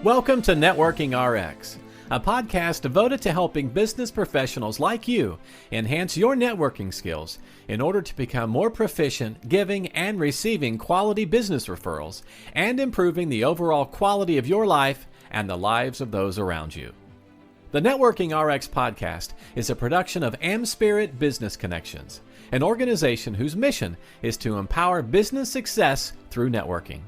Welcome to Networking RX, a podcast devoted to helping business professionals like you enhance your networking skills in order to become more proficient giving and receiving quality business referrals and improving the overall quality of your life and the lives of those around you. The Networking RX podcast is a production of AmSpirit Business Connections, an organization whose mission is to empower business success through networking.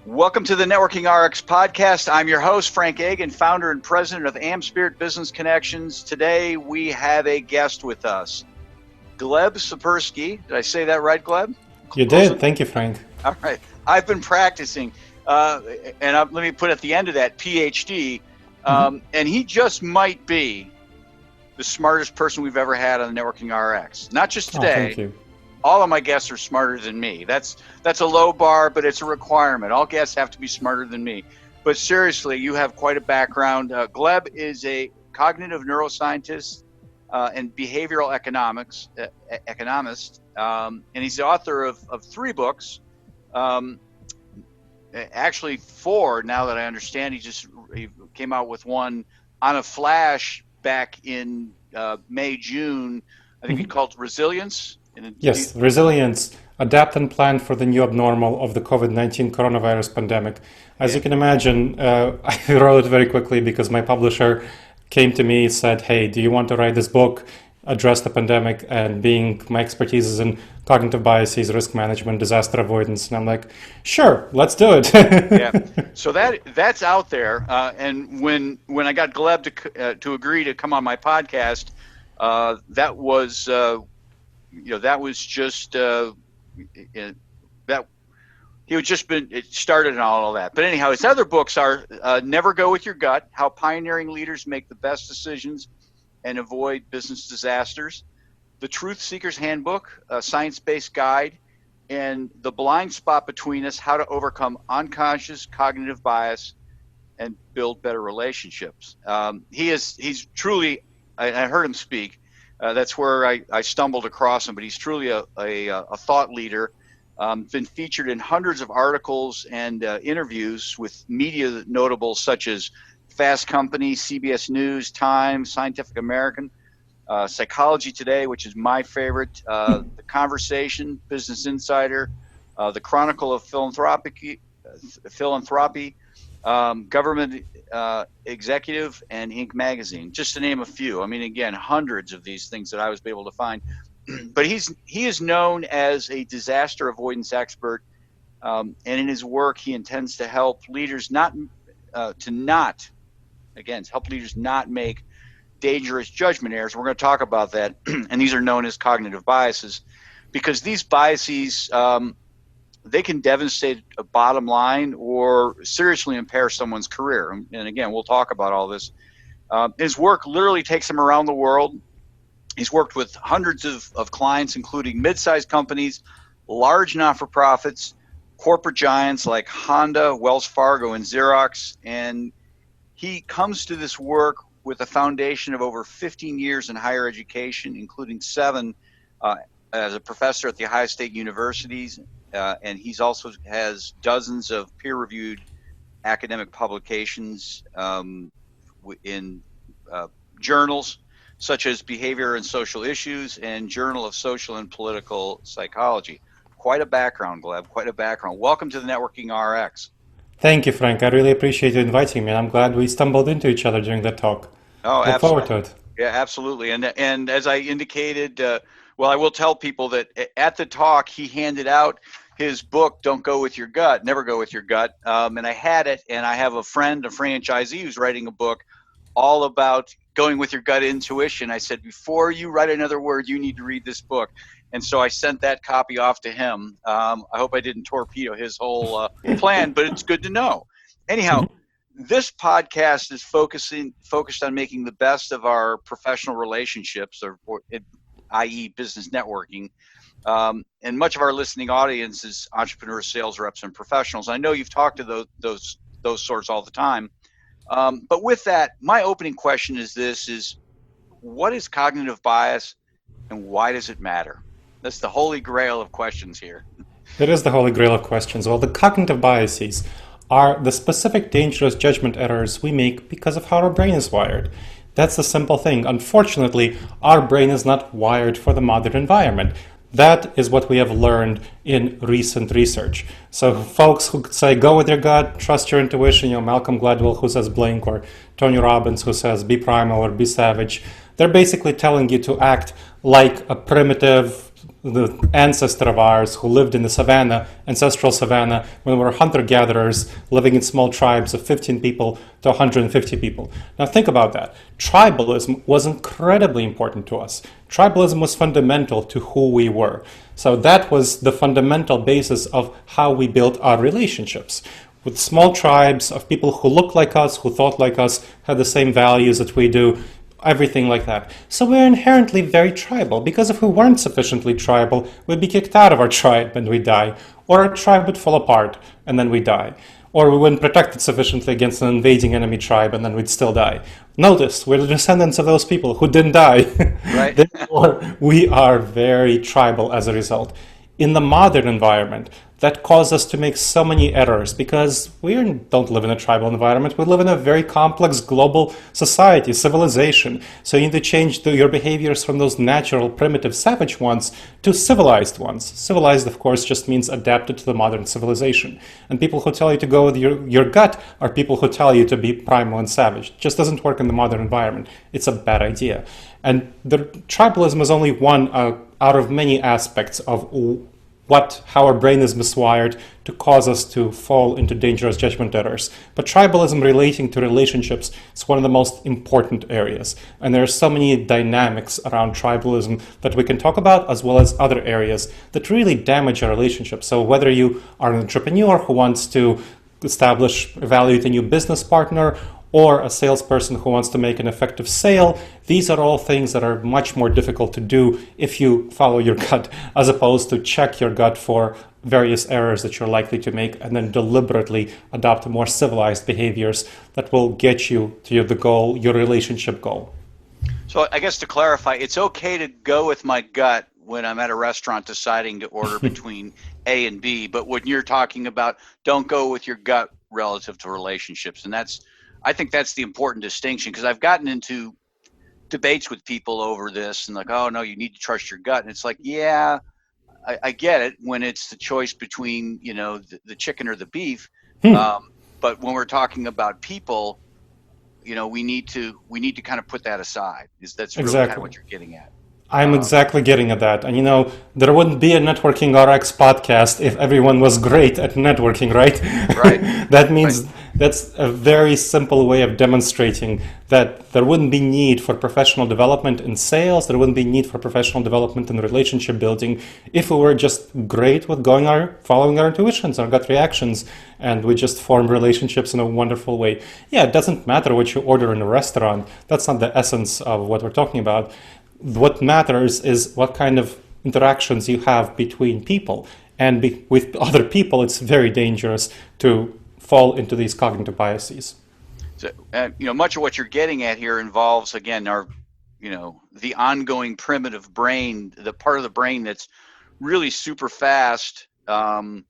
Welcome to the Networking RX podcast. I'm your host, Frank Agin, founder and president of AmSpirit Business Connections. Today, we have a guest with us, Gleb Sapersky. Did I say that right, Gleb? You did. Thank you, Frank. All right. I've been practicing, let me put at the end of that, PhD, and he just might be the smartest person we've ever had on the Networking RX. Not just today. Thank you. All of my guests are smarter than me. That's a low bar, but it's a requirement. All guests have to be smarter than me. But seriously, you have quite a background. Gleb is a cognitive neuroscientist and behavioral economist, and he's the author of 3 books. Actually 4, now that I understand. He came out with one on a flash back in May, June. I think he called Resilience. Yes, Resilience, Adapt and Plan for the New Abnormal of the COVID-19 Coronavirus Pandemic. As you can imagine, I wrote it very quickly because my publisher came to me and said, hey, do you want to write this book, address the pandemic, and being my expertise is in cognitive biases, risk management, disaster avoidance. And I'm like, sure, let's do it. Yeah. So that's out there. And when I got Gleb to agree to come on my podcast, that was just that he had just been it started and all that. But anyhow, his other books are Never Go With Your Gut: How Pioneering Leaders Make the Best Decisions and Avoid Business Disasters, The Truth Seeker's Handbook, a science-based guide, and The Blind Spot Between Us: How to Overcome Unconscious Cognitive Bias and Build Better Relationships. He's truly, I heard him speak. That's where I stumbled across him, but he's truly a thought leader. Been featured in hundreds of articles and interviews with media notables such as Fast Company, CBS News, Time, Scientific American, Psychology Today, which is my favorite, The Conversation, Business Insider, The Chronicle of Philanthropy, Government Executive, and Inc. magazine, just to name a few. I mean, again, hundreds of these things that I was able to find. But he is known as a disaster avoidance expert, and in his work, he intends to help leaders not make dangerous judgment errors. We're going to talk about that, and these are known as cognitive biases, because these biases they can devastate a bottom line or seriously impair someone's career. And again, we'll talk about all this. His work literally takes him around the world. He's worked with hundreds of clients, including mid-sized companies, large not-for-profits, corporate giants like Honda, Wells Fargo, and Xerox. And he comes to this work with a foundation of over 15 years in higher education, including 7 as a professor at the Ohio State universities. And he's also has dozens of peer-reviewed academic publications in journals such as Behavior and Social Issues and Journal of Social and Political Psychology. Quite a background, Gleb, quite a background. Welcome to the Networking RX. Thank you, Frank. I really appreciate you inviting me, and I'm glad we stumbled into each other during that talk. Oh, Look absolutely. forward to it. Yeah, absolutely. And as I indicated, well, I will tell people that at the talk, he handed out his book, Don't Go With Your Gut, Never Go With Your Gut. And I had it, and I have a friend, a franchisee, who's writing a book all about going with your gut intuition. I said, before you write another word, you need to read this book. And so I sent that copy off to him. I hope I didn't torpedo his whole plan, but it's good to know. Anyhow, this podcast is focused on making the best of our professional relationships, i.e. business networking. And much of our listening audience is entrepreneurs, sales reps, and professionals. I know you've talked to those sorts all the time. But with that, my opening question is what is cognitive bias and why does it matter? That's the holy grail of questions here. It is the holy grail of questions. Well, the cognitive biases are the specific dangerous judgment errors we make because of how our brain is wired. That's the simple thing. Unfortunately, our brain is not wired for the modern environment. That is what we have learned in recent research. So folks who say, go with your gut, trust your intuition, Malcolm Gladwell who says blink, or Tony Robbins who says be primal or be savage, they're basically telling you to act like a primitive the ancestor of ours who lived in the savannah, ancestral savannah, when we were hunter-gatherers living in small tribes of 15 people to 150 people. Now think about that. Tribalism was incredibly important to us. Tribalism was fundamental to who we were. So that was the fundamental basis of how we built our relationships. With small tribes of people who looked like us, who thought like us, had the same values that we do, everything like that. So we're inherently very tribal, because if we weren't sufficiently tribal, we'd be kicked out of our tribe and we'd die, or our tribe would fall apart and then we'd die, or we wouldn't protect it sufficiently against an invading enemy tribe and then we'd still die. Notice, we're the descendants of those people who didn't die. Right. Therefore, we are very tribal as a result. In the modern environment, that caused us to make so many errors because we don't live in a tribal environment. We live in a very complex global society, civilization. So you need to change your behaviors from those natural, primitive, savage ones to civilized ones. Civilized, of course, just means adapted to the modern civilization. And people who tell you to go with your gut are people who tell you to be primal and savage. It just doesn't work in the modern environment. It's a bad idea. And the tribalism is only one out of many aspects of how our brain is miswired to cause us to fall into dangerous judgment errors. But tribalism relating to relationships is one of the most important areas. And there are so many dynamics around tribalism that we can talk about, as well as other areas that really damage our relationships. So whether you are an entrepreneur who wants to evaluate a new business partner, or a salesperson who wants to make an effective sale, these are all things that are much more difficult to do if you follow your gut, as opposed to check your gut for various errors that you're likely to make and then deliberately adopt more civilized behaviors that will get you to the goal, your relationship goal. So I guess to clarify, it's okay to go with my gut when I'm at a restaurant deciding to order between A and B, but when you're talking about don't go with your gut relative to relationships, and I think that's the important distinction, because I've gotten into debates with people over this and like, oh no, you need to trust your gut. And it's like, yeah, I get it when it's the choice between, the chicken or the beef. But when we're talking about people, we need to kind of put that aside. That's really kind of what you're getting at. I'm exactly getting at that. And there wouldn't be a Networking RX podcast if everyone was great at networking, right? Right. That means that's a very simple way of demonstrating that there wouldn't be need for professional development in sales, there wouldn't be need for professional development in relationship building if we were just great with following our intuitions, our gut reactions, and we just form relationships in a wonderful way. Yeah, it doesn't matter what you order in a restaurant. That's not the essence of what we're talking about. What matters is what kind of interactions you have between people. And with other people, it's very dangerous to fall into these cognitive biases. So, much of what you're getting at here involves, again, our, the ongoing primitive brain, the part of the brain that's really super fast, but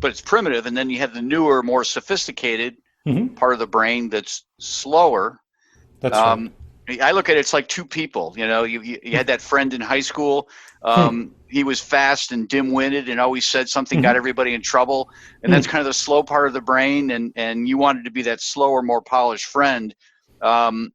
it's primitive. And then you have the newer, more sophisticated part of the brain that's slower. That's right. I look at it's like two people. You had that friend in high school. He was fast and dim-witted and always said something, got everybody in trouble. And that's kind of the slow part of the brain. And you wanted to be that slower, more polished friend. And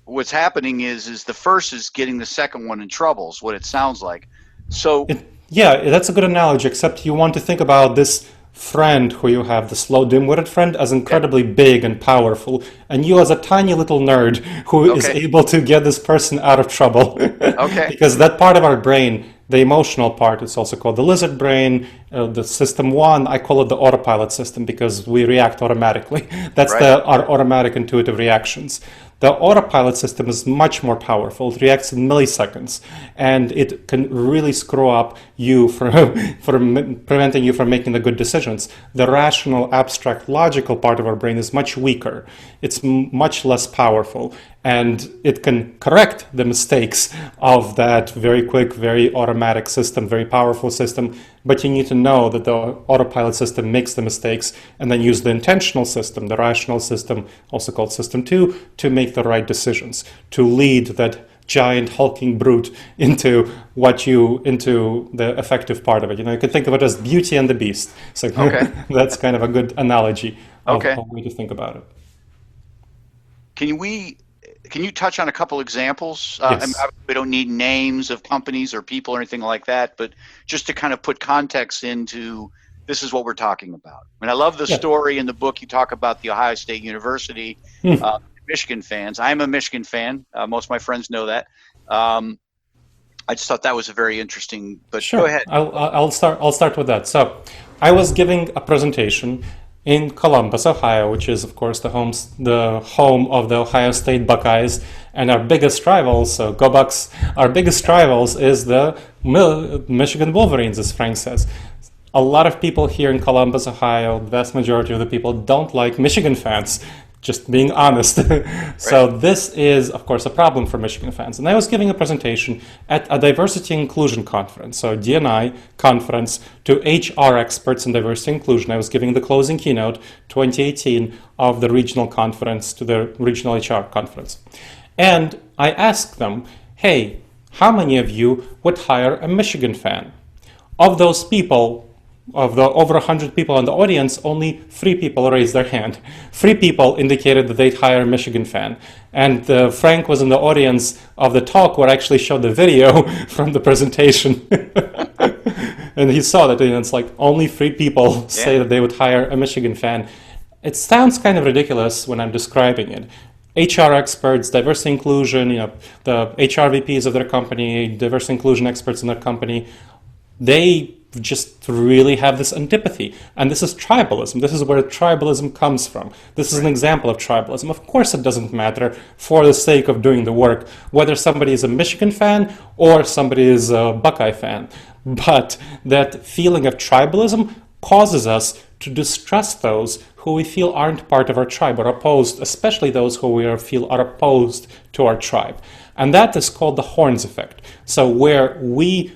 what's happening is the first is getting the second one in trouble, is what it sounds like. So that's a good analogy, except you want to think about this friend who you have, the slow, dim-witted friend, as incredibly big and powerful, and you as a tiny little nerd who is able to get this person out of trouble. Because that part of our brain, the emotional part, it's also called the lizard brain, the system 1, I call it the autopilot system because we react automatically. That's our automatic intuitive reactions. The autopilot system is much more powerful. It reacts in milliseconds, and it can really screw up you from preventing you from making the good decisions. The rational, abstract, logical part of our brain is much weaker. It's much less powerful. and it can correct the mistakes of that very quick, very automatic system, very powerful system. But you need to know that the autopilot system makes the mistakes, and then use the intentional system, the rational system, also called system 2, to make the right decisions, to lead that giant hulking brute into the effective part of it. You can think of it as Beauty and the Beast. So that's kind of a good analogy of a way to think about it. Can you touch on a couple examples? Yes. We don't need names of companies or people or anything like that, but just to kind of put context into this is what we're talking about. I love the story in the book. You talk about the Ohio State University, Michigan fans. I'm a Michigan fan. Most of my friends know that. I just thought that was a very interesting. But sure. Go ahead. I'll start with that. So, I was giving a presentation in Columbus, Ohio, which is, of course, the home of the Ohio State Buckeyes, and our biggest rivals. So, go Bucks! Our biggest rivals is the Michigan Wolverines, as Frank says. A lot of people here in Columbus, Ohio, the vast majority of the people don't like Michigan fans. Just being honest. So this is, of course, a problem for Michigan fans. And I was giving a presentation at a diversity inclusion conference, so D&I conference, to HR experts in diversity inclusion. I was giving the closing keynote 2018 of the regional conference, to the regional HR conference. And I asked them, hey, how many of you would hire a Michigan fan? Of those people, of the over 100 people in the audience, only 3 people raised their hand. 3 people indicated that they'd hire a Michigan fan. And Frank was in the audience of the talk where I actually showed the video from the presentation. And he saw that, and it's like only 3 people say that they would hire a Michigan fan. It sounds kind of ridiculous when I'm describing it. HR experts, diversity inclusion, the HR VPs of their company, diversity inclusion experts in their company, they just really have this antipathy. And this is tribalism. This is where tribalism comes from. This is an example of tribalism. Of course it doesn't matter, for the sake of doing the work, whether somebody is a Michigan fan or somebody is a Buckeye fan. But that feeling of tribalism causes us to distrust those who we feel aren't part of our tribe or opposed, especially those who we feel are opposed to our tribe. And that is called the horns effect. So where we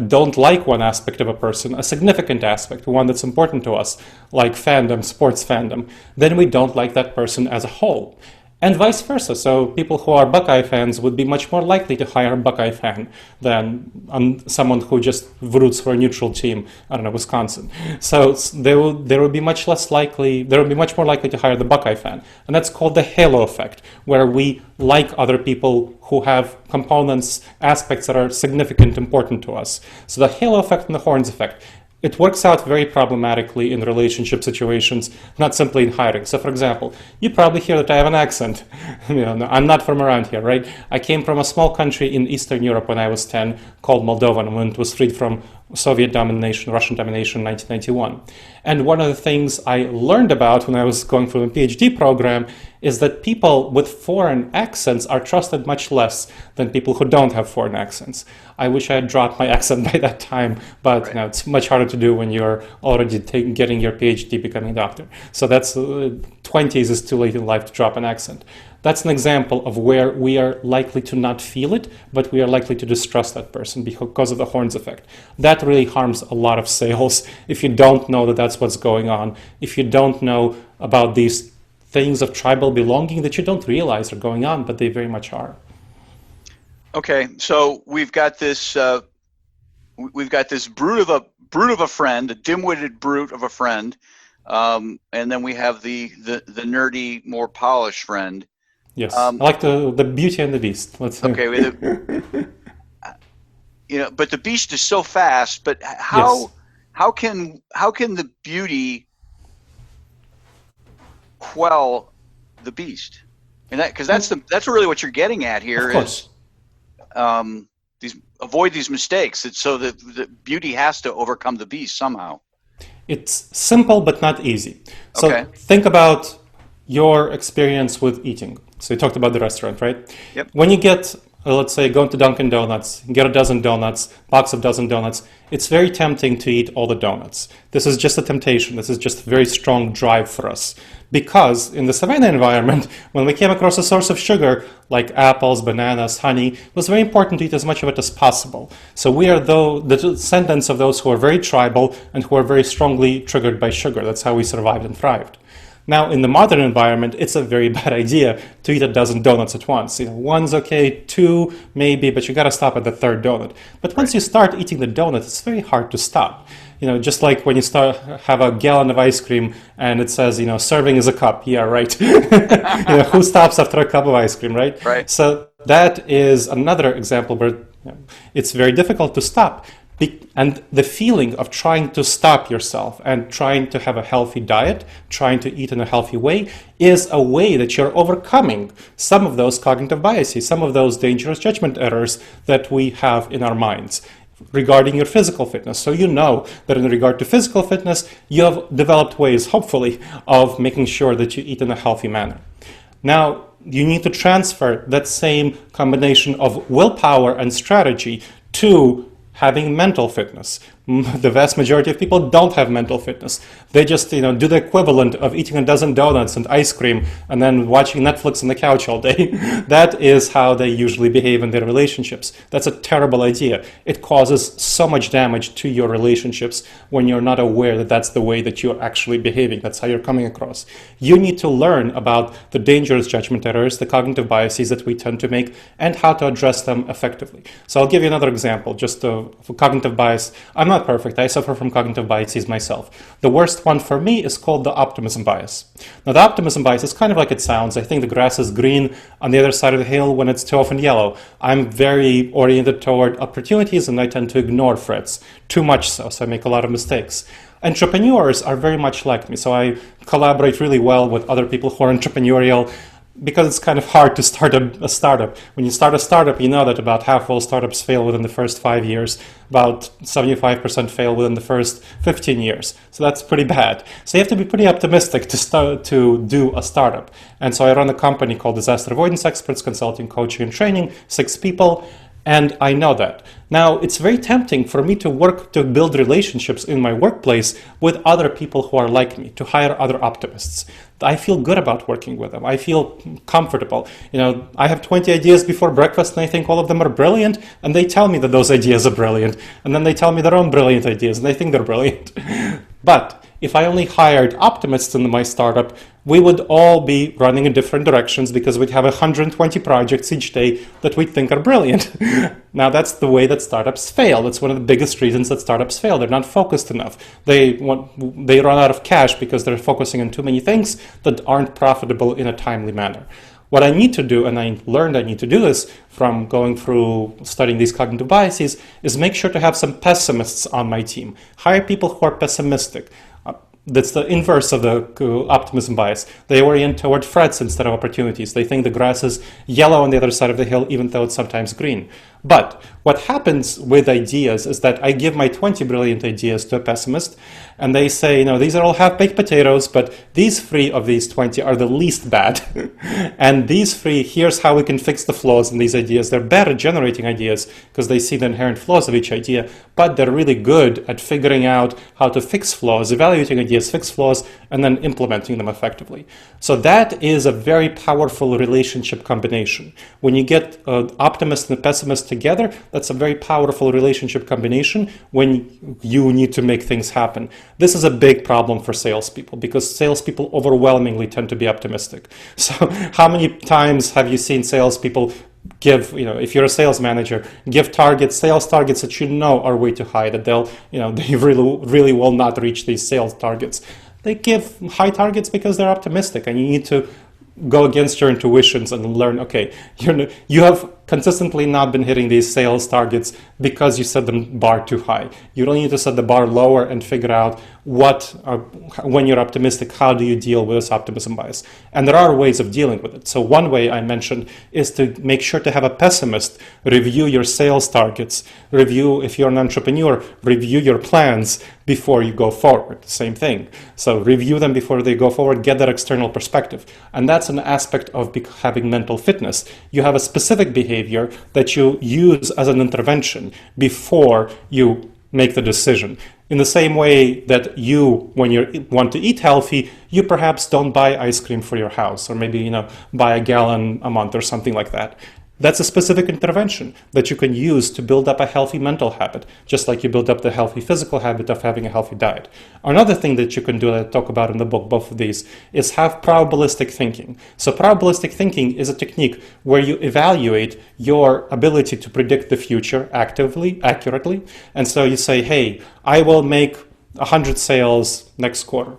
don't like one aspect of a person, a significant aspect, one that's important to us, like fandom, sports fandom, then we don't like that person as a whole. And vice versa. So people who are Buckeye fans would be much more likely to hire a Buckeye fan than someone who just roots for a neutral team, I don't know, Wisconsin. So they would be much more likely to hire the Buckeye fan. And that's called the halo effect, where we like other people who have components, aspects that are significant, important to us. So the halo effect and the horns effect. It works out very problematically in relationship situations, not simply in hiring. So, for example, you probably hear that I have an accent. I'm not from around here, right? I came from a small country in Eastern Europe when I was 10, called Moldova, when it was freed from Soviet domination, Russian domination in 1991. And one of the things I learned about when I was going through the PhD program is that people with foreign accents are trusted much less than people who don't have foreign accents. I wish I had dropped my accent by that time, but it's much harder to do when you're already getting your PhD, becoming a doctor. So that's 20s is too late in life to drop an accent. That's an example of where we are likely to not feel it, but we are likely to distrust that person because of the horns effect. That really harms a lot of sales if you don't know that that's what's going on, if you don't know about these things of tribal belonging that you don't realize are going on, but they very much are. Okay, so we've got this brute of a friend, a dim-witted brute of a friend, and then we have the nerdy, more polished friend. Yes, I like the Beauty and the Beast. Okay, but the Beast is so fast. But how can the Beauty quell the Beast? And because that's really what you're getting at here is avoid these mistakes. It's so that the Beauty has to overcome the Beast somehow. It's simple but not easy. So think about your experience with eating. So you talked about the restaurant, right? Yep. When you get, let's say, go to Dunkin' Donuts, get a dozen donuts, box of dozen donuts, it's very tempting to eat all the donuts. This is just a temptation. This is just a very strong drive for us Because in the savanna environment, when we came across a source of sugar, like apples, bananas, honey, it was very important to eat as much of it as possible. So we are the descendants of those who are very tribal and who are very strongly triggered by sugar. That's how we survived and thrived. Now, in the modern environment, it's a very bad idea to eat a dozen donuts at once. One's okay, two maybe, but you got to stop at the third donut. But once you start eating the donut, it's very hard to stop. Just like when you have a gallon of ice cream and it says, serving is a cup. Yeah, right. Who stops after a cup of ice cream, right? Right. So that is another example where it's very difficult to stop. And the feeling of trying to stop yourself and trying to have a healthy diet, trying to eat in a healthy way, is a way that you're overcoming some of those cognitive biases, some of those dangerous judgment errors that we have in our minds regarding your physical fitness. So you know that in regard to physical fitness, you have developed ways, hopefully, of making sure that you eat in a healthy manner. Now, you need to transfer that same combination of willpower and strategy to having mental fitness. The vast majority of people don't have mental fitness. They just, do the equivalent of eating a dozen donuts and ice cream and then watching Netflix on the couch all day. That is how they usually behave in their relationships. That's a terrible idea. It causes so much damage to your relationships when you're not aware that that's the way that you're actually behaving. That's how you're coming across. You need to learn about the dangerous judgment errors, the cognitive biases that we tend to make, and how to address them effectively. So I'll give you another example, just for cognitive bias. I'm not perfect. I suffer from cognitive biases myself. The worst one for me is called the optimism bias. Now, the optimism bias is kind of like it sounds. I think the grass is green on the other side of the hill when it's too often yellow. I'm very oriented toward opportunities and I tend to ignore threats, too much so I make a lot of mistakes. Entrepreneurs are very much like me, so I collaborate really well with other people who are entrepreneurial, because it's kind of hard to start a startup. When you start a startup, you know that about half all startups fail within the first 5 years, about 75% fail within the first 15 years. So that's pretty bad. So you have to be pretty optimistic to do a startup. And so I run a company called Disaster Avoidance Experts, Consulting, Coaching, and Training, 6 people. And I know that. Now, it's very tempting for me to work to build relationships in my workplace with other people who are like me, to hire other optimists. I feel good about working with them. I feel comfortable. I have 20 ideas before breakfast and I think all of them are brilliant, and they tell me that those ideas are brilliant. And then they tell me their own brilliant ideas and they think they're brilliant. But if I only hired optimists in my startup, we would all be running in different directions because we'd have 120 projects each day that we think are brilliant. Now, that's the way that startups fail. That's one of the biggest reasons that startups fail. They're not focused enough. They run out of cash because they're focusing on too many things that aren't profitable in a timely manner. What I need to do, and I learned I need to do this from going through studying these cognitive biases, is make sure to have some pessimists on my team. Hire people who are pessimistic. That's the inverse of the optimism bias. They orient toward threats instead of opportunities. They think the grass is yellow on the other side of the hill, even though it's sometimes green. But what happens with ideas is that I give my 20 brilliant ideas to a pessimist, and they say, these are all half-baked potatoes, but these 3 of these 20 are the least bad. And these 3, here's how we can fix the flaws in these ideas. They're bad at generating ideas because they see the inherent flaws of each idea, but they're really good at figuring out how to fix flaws, evaluating ideas, fix flaws, and then implementing them effectively. So that is a very powerful relationship combination. When you get an optimist and a pessimist together, that's a very powerful relationship combination when you need to make things happen. This is a big problem for salespeople because salespeople overwhelmingly tend to be optimistic. So how many times have you seen salespeople give, if you're a sales manager, give sales targets that are way too high, that they really will not reach these sales targets. They give high targets because they're optimistic, and you need to go against your intuitions and learn, okay, you have consistently not been hitting these sales targets because you set the bar too high. You really need to set the bar lower and figure out when you're optimistic, how do you deal with this optimism bias? And there are ways of dealing with it. So one way I mentioned is to make sure to have a pessimist review your sales targets, if you're an entrepreneur, review your plans before you go forward. Same thing. So review them before they go forward, get that external perspective. And that's an aspect of having mental fitness. You have a specific behavior that you use as an intervention before you make the decision. In the same way that you, when you want to eat healthy, you perhaps don't buy ice cream for your house, or maybe buy a gallon a month or something like that. That's a specific intervention that you can use to build up a healthy mental habit, just like you build up the healthy physical habit of having a healthy diet. Another thing that you can do that I talk about in the book, both of these, is have probabilistic thinking. So probabilistic thinking is a technique where you evaluate your ability to predict the future accurately. And so you say, hey, I will make 100 sales next quarter.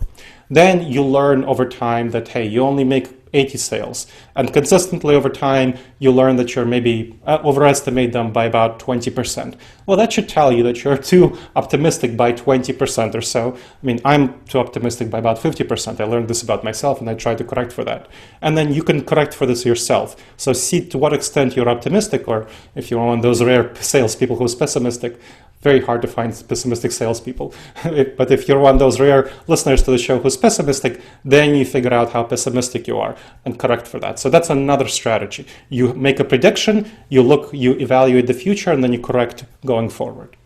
Then you learn over time that, hey, you only make 80 sales. And consistently over time, you learn that you're maybe overestimate them by about 20%. Well, that should tell you that you're too optimistic by 20% or so. I mean, I'm too optimistic by about 50%. I learned this about myself and I try to correct for that. And then you can correct for this yourself. So see to what extent you're optimistic, or if you're one of those rare salespeople who's pessimistic. Very hard to find pessimistic salespeople. But if you're one of those rare listeners to the show who's pessimistic, then you figure out how pessimistic you are and correct for that. So that's another strategy. You make a prediction, you evaluate the future, and then you correct going forward.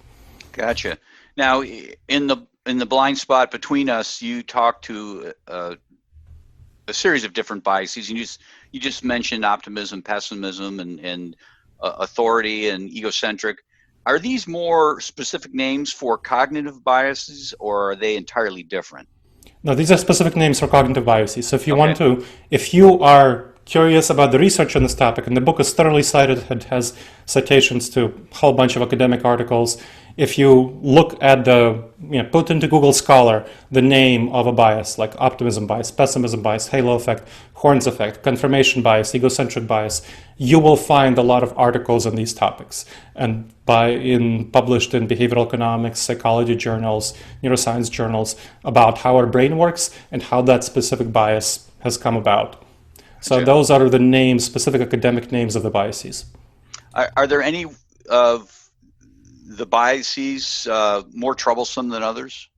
Gotcha. Now, in the blind spot between us, you talked to a series of different biases. You just mentioned optimism, pessimism, and authority and egocentric. Are these more specific names for cognitive biases, or are they entirely different? No, these are specific names for cognitive biases. So if you are curious about the research on this topic, and the book is thoroughly cited, it has citations to a whole bunch of academic articles. If you look at put into Google Scholar the name of a bias, like optimism bias, pessimism bias, halo effect, Horn's effect, confirmation bias, egocentric bias, you will find a lot of articles on these topics, and published in behavioral economics, psychology journals, neuroscience journals, about how our brain works and how that specific bias has come about. So those are the names, specific academic names of the biases. Are there any of the biases more troublesome than others?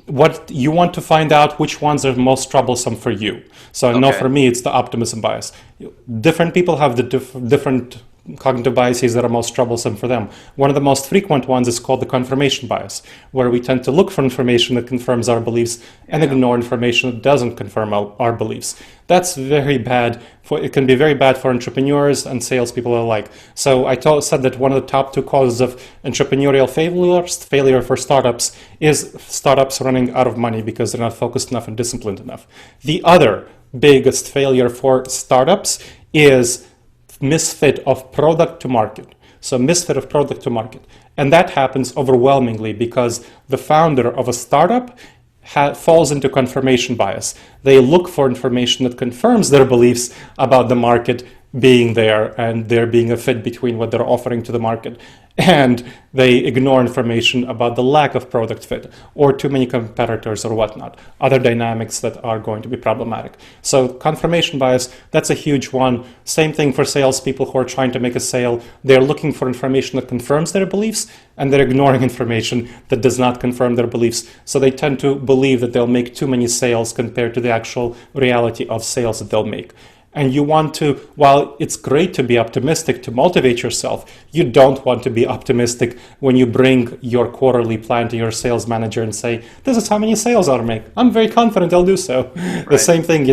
What you want to find out which ones are most troublesome for you. So I know for me, it's the optimism bias. Different people have the different cognitive biases that are most troublesome for them. One of the most frequent ones is called the confirmation bias, where we tend to look for information that confirms our beliefs and ignore information that doesn't confirm our beliefs. That's very bad. It can be very bad for entrepreneurs and salespeople alike. So I said that one of the top two causes of entrepreneurial failure for startups is startups running out of money because they're not focused enough and disciplined enough. The other biggest failure for startups is misfit of product to market. So misfit of product to market. And that happens overwhelmingly because the founder of a startup falls into confirmation bias. They look for information that confirms their beliefs about the market being there and there being a fit between what they're offering to the market. And they ignore information about the lack of product fit or too many competitors or whatnot, other dynamics that are going to be problematic. So confirmation bias, that's a huge one. Same thing for salespeople who are trying to make a sale. They're looking for information that confirms their beliefs, and they're ignoring information that does not confirm their beliefs. So they tend to believe that they'll make too many sales compared to the actual reality of sales that they'll make. And you want to, while it's great to be optimistic to motivate yourself, you don't want to be optimistic when you bring your quarterly plan to your sales manager and say, this is how many sales I'll make. I'm very confident I'll do so. Right. The same thing,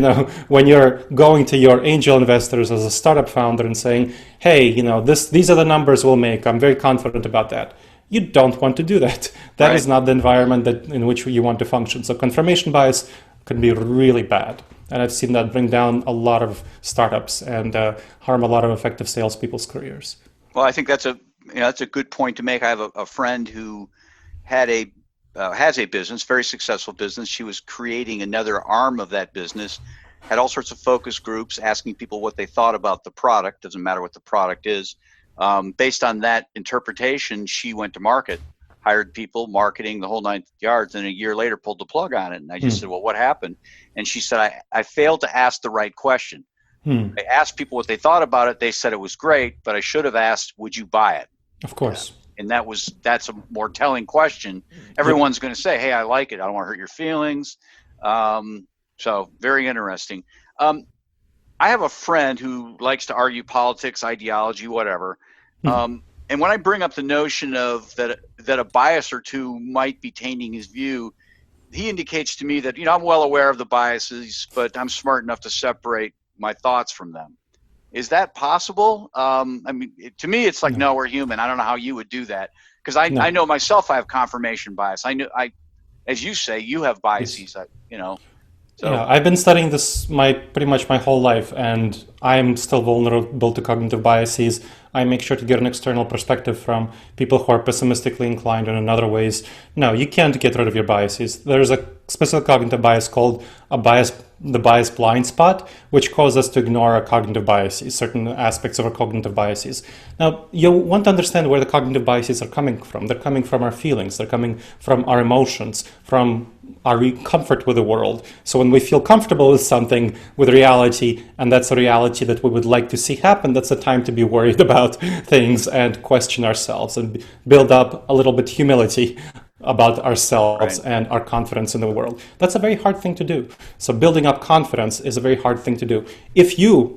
when you're going to your angel investors as a startup founder and saying, hey, these are the numbers we'll make. I'm very confident about that. You don't want to do that. That is not the environment in which you want to function. So confirmation bias can be really bad. And I've seen that bring down a lot of startups and harm a lot of effective salespeople's careers. Well, I think that's a good point to make. I have a friend who had has a business, very successful business. She was creating another arm of that business, had all sorts of focus groups asking people what they thought about the product. Doesn't matter what the product is. Based on that interpretation, she went to market, hired people, marketing, the whole 9 yards, and a year later pulled the plug on it. And I just said, well, what happened? And she said, I failed to ask the right question. I asked people what they thought about it. They said it was great, but I should have asked, would you buy it? Of course. And that's a more telling question. Everyone's going to say, hey, I like it. I don't want to hurt your feelings. So very interesting. I have a friend who likes to argue politics, ideology, whatever. And when I bring up the notion of that a bias or two might be tainting his view, he indicates to me that, I'm well aware of the biases, but I'm smart enough to separate my thoughts from them. Is that possible? To me, it's like, no, we're human. I don't know how you would do that, because I know myself, I have confirmation bias. As you say, you have biases. Yes. So. Yeah, I've been studying this pretty much my whole life, and I'm still vulnerable to cognitive biases. I make sure to get an external perspective from people who are pessimistically inclined and in other ways. No, you can't get rid of your biases. There's a specific cognitive bias called the bias blind spot, which causes us to ignore our cognitive biases, certain aspects of our cognitive biases. Now, you want to understand where the cognitive biases are coming from. They're coming from our feelings. They're coming from our emotions, from our comfort with the world. So when we feel comfortable with something, with reality, and that's a reality that we would like to see happen, that's the time to be worried about things and question ourselves and build up a little bit humility about ourselves and our confidence in the world. That's a very hard thing to do. So building up confidence is a very hard thing to do.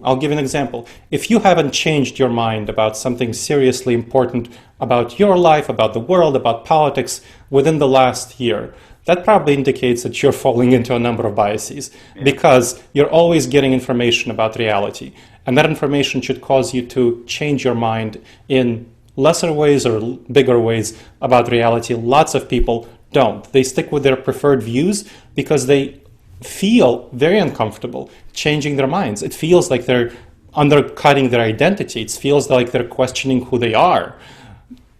I'll give an example. If you haven't changed your mind about something seriously important about your life, about the world, about politics within the last year, that probably indicates that you're falling into a number of biases, because you're always getting information about reality. And that information should cause you to change your mind in lesser ways or bigger ways about reality. Lots of people don't. They stick with their preferred views because they feel very uncomfortable changing their minds. It feels like they're undercutting their identity. It feels like they're questioning who they are.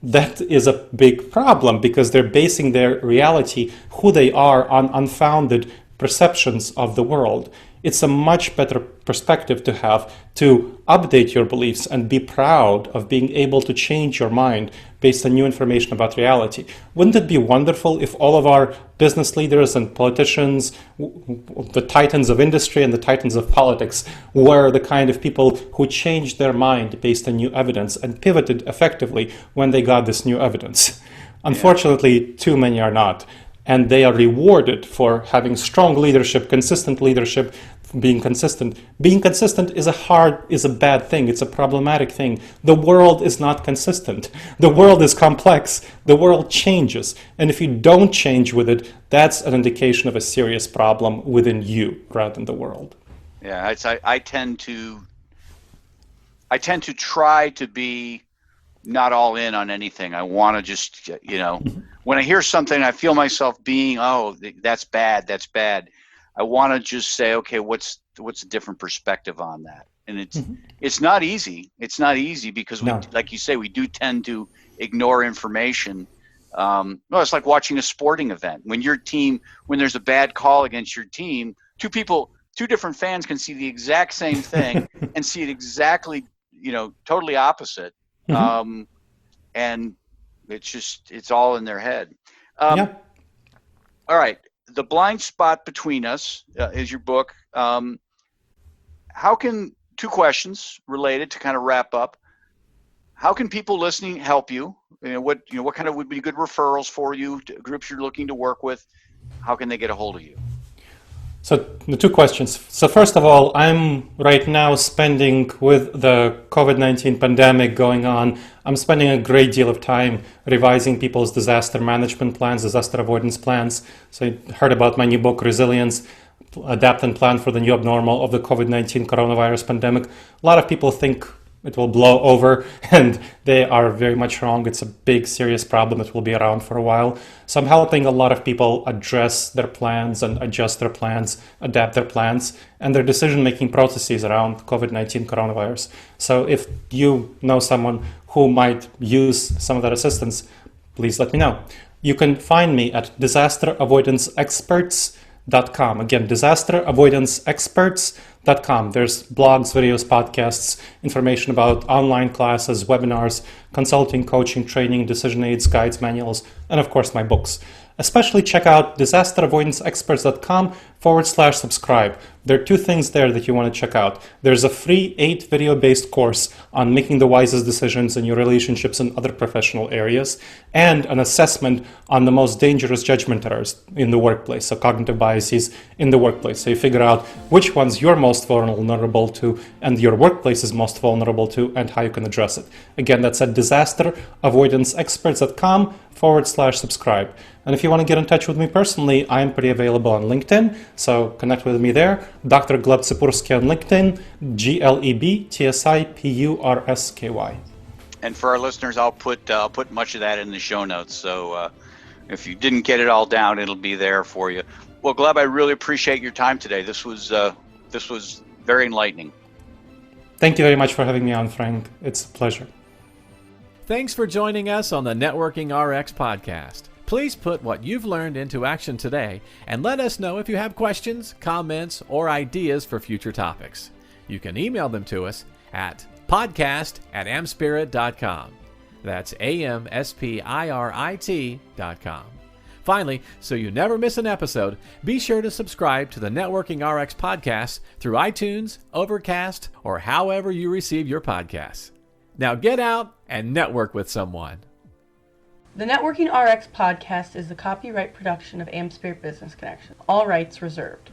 That is a big problem, because they're basing their reality, who they are, on unfounded perceptions of the world. It's a much better perspective to have, to update your beliefs and be proud of being able to change your mind based on new information about reality. Wouldn't it be wonderful if all of our business leaders and politicians, the titans of industry and the titans of politics, were the kind of people who changed their mind based on new evidence and pivoted effectively when they got this new evidence? Unfortunately, too many are not. And they are rewarded for having strong leadership, consistent leadership, being consistent. Being consistent is a bad thing. It's a problematic thing. The world is not consistent. The world is complex. The world changes. And if you don't change with it, that's an indication of a serious problem within you rather than the world. Yeah, I tend to try to be not all in on anything. I want to just, when I hear something, I feel myself being, that's bad. I want to just say, okay, what's a different perspective on that? And it's not easy. It's not easy because like you say, we do tend to ignore information. It's like watching a sporting event. When there's a bad call against your team, two different fans can see the exact same thing and see it exactly, totally opposite. And it's all in their head. All right. The Blind Spot Between Us is your book. Two questions related to kind of wrap up. How can people listening help you? What kind of would be good referrals for you, groups you're looking to work with? How can they get a hold of you? So the two questions. So first of all, I'm right now spending, with the COVID-19 pandemic going on, I'm spending a great deal of time revising people's disaster management plans, disaster avoidance plans. So you heard about my new book, Resilience, Adapt and Plan for the New Abnormal of the COVID-19 coronavirus pandemic. A lot of people think it will blow over, and they are very much wrong. It's a big, serious problem that will be around for a while. So I'm helping a lot of people address their plans and adjust their plans, adapt their plans, and their decision-making processes around COVID-19 coronavirus. So if you know someone who might use some of that assistance, please let me know. You can find me at disasteravoidanceexperts.com. Again, disasteravoidanceexperts.com. There's blogs, videos, podcasts, information about online classes, webinars, consulting, coaching, training, decision aids, guides, manuals, and of course my books. Especially check out disasteravoidanceexperts.com /subscribe. There are two things there that you want to check out. There's a free 8 video-based course on making the wisest decisions in your relationships and other professional areas, and an assessment on the most dangerous judgment errors in the workplace, so cognitive biases in the workplace. So you figure out which ones you're most vulnerable to and your workplace is most vulnerable to and how you can address it. Again, that's at disasteravoidanceexperts.com /subscribe. And if you want to get in touch with me personally, I am pretty available on LinkedIn, so connect with me there. Dr. Gleb Tsipursky on LinkedIn, GLEBTSIPURSKY. And for our listeners, I'll put much of that in the show notes. So if you didn't get it all down, it'll be there for you. Well, Gleb, I really appreciate your time today. This was very enlightening. Thank you very much for having me on, Frank. It's a pleasure. Thanks for joining us on the Networking RX podcast. Please put what you've learned into action today and let us know if you have questions, comments, or ideas for future topics. You can email them to us at podcast@amspirit.com. That's AMSPIRIT.com. Finally, so you never miss an episode, be sure to subscribe to the Networking RX podcast through iTunes, Overcast, or however you receive your podcasts. Now get out and network with someone. The Networking RX podcast is the copyright production of AmSpirit Business Connections. All rights reserved.